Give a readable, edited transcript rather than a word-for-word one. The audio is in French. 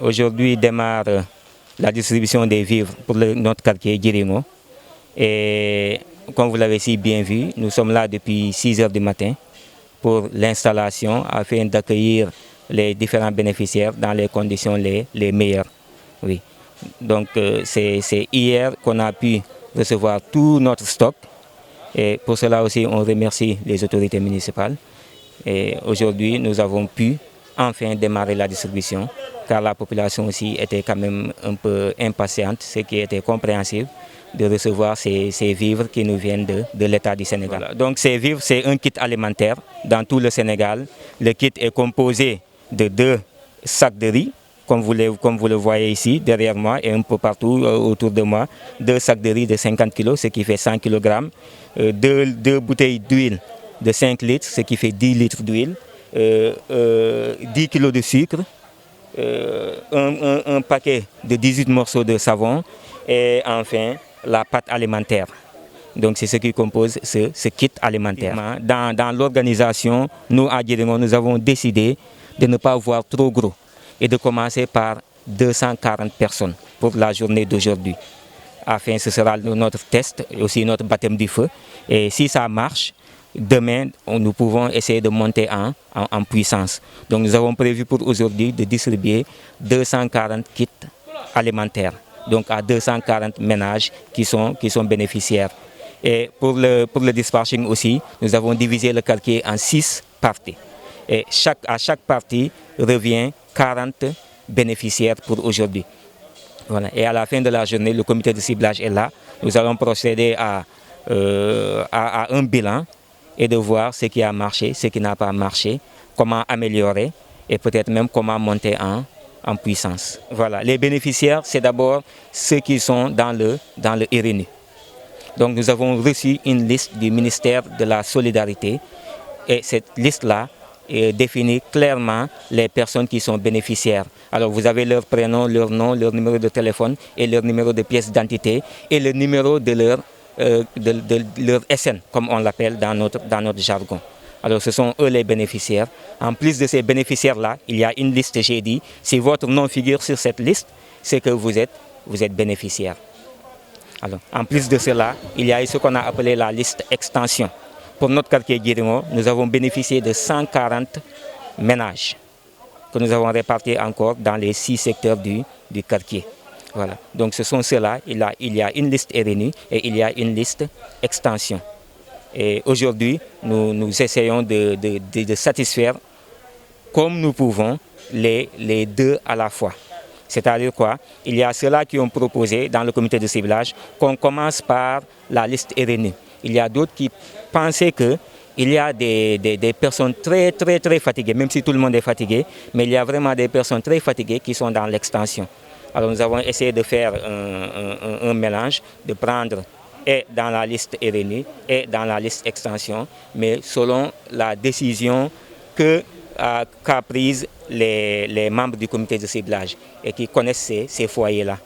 Aujourd'hui démarre la distribution des vivres pour notre quartier Djiringo. Et comme vous l'avez si bien vu, nous sommes là depuis 6 heures du matin pour l'installation afin d'accueillir les différents bénéficiaires dans les conditions les meilleures. Oui. Donc c'est hier qu'on a pu recevoir tout notre stock. Et pour cela aussi, on remercie les autorités municipales. Et aujourd'hui, nous avons pu enfin démarrer la distribution, car la population aussi était quand même un peu impatiente, ce qui était compréhensible de recevoir ces vivres qui nous viennent de l'État du Sénégal. Voilà. Donc ces vivres, c'est un kit alimentaire dans tout le Sénégal. Le kit est composé de 2 sacs de riz, comme vous le voyez ici, derrière moi et un peu partout autour de moi. 2 sacs de riz de 50 kg, ce qui fait 100 kg. 2 bouteilles d'huile de 5 litres, ce qui fait 10 litres d'huile. 10 kg de sucre, un paquet de 18 morceaux de savon et enfin la pâte alimentaire. Donc c'est ce qui compose ce kit alimentaire. Dans l'organisation, nous à Djiringo, nous avons décidé de ne pas voir trop gros et de commencer par 240 personnes pour la journée d'aujourd'hui. Afin, ce sera notre test et aussi notre baptême du feu. Et si ça marche, demain, nous pouvons essayer de monter en puissance. Donc nous avons prévu pour aujourd'hui de distribuer 240 kits alimentaires, donc à 240 ménages qui sont bénéficiaires. Et pour le dispatching aussi, nous avons divisé le quartier en 6 parties. Et à chaque partie revient 40 bénéficiaires pour aujourd'hui. Voilà. Et à la fin de la journée, le comité de ciblage est là. Nous allons procéder à un bilan et de voir ce qui a marché, ce qui n'a pas marché, comment améliorer et peut-être même comment monter en puissance. Voilà. Les bénéficiaires, c'est d'abord ceux qui sont dans le RNU. Donc nous avons reçu une liste du ministère de la Solidarité et cette liste-là définit clairement les personnes qui sont bénéficiaires. Alors vous avez leur prénom, leur nom, leur numéro de téléphone et leur numéro de pièce d'identité et le numéro de leur SN, comme on l'appelle dans notre jargon. Alors ce sont eux les bénéficiaires. En plus de ces bénéficiaires-là, il y a une liste, j'ai dit. Si votre nom figure sur cette liste, c'est que vous êtes bénéficiaire. Alors, en plus de cela, il y a ce qu'on a appelé la liste extension. Pour notre quartier Djiringo, nous avons bénéficié de 140 ménages que nous avons répartis encore dans les 6 secteurs du quartier. Voilà. Donc ce sont ceux-là, il y a une liste RNU et il y a une liste extension. Et aujourd'hui, nous essayons de satisfaire comme nous pouvons les deux à la fois. C'est-à-dire quoi? Il y a ceux-là qui ont proposé dans le comité de ciblage qu'on commence par la liste RNU. Il y a d'autres qui pensaient qu'il y a des personnes très fatiguées, même si tout le monde est fatigué, mais il y a vraiment des personnes très fatiguées qui sont dans l'extension. Alors nous avons essayé de faire un mélange, de prendre et dans la liste RNU et dans la liste extension, mais selon la décision qu'a prise les membres du comité de ciblage et qui connaissent ces foyers-là.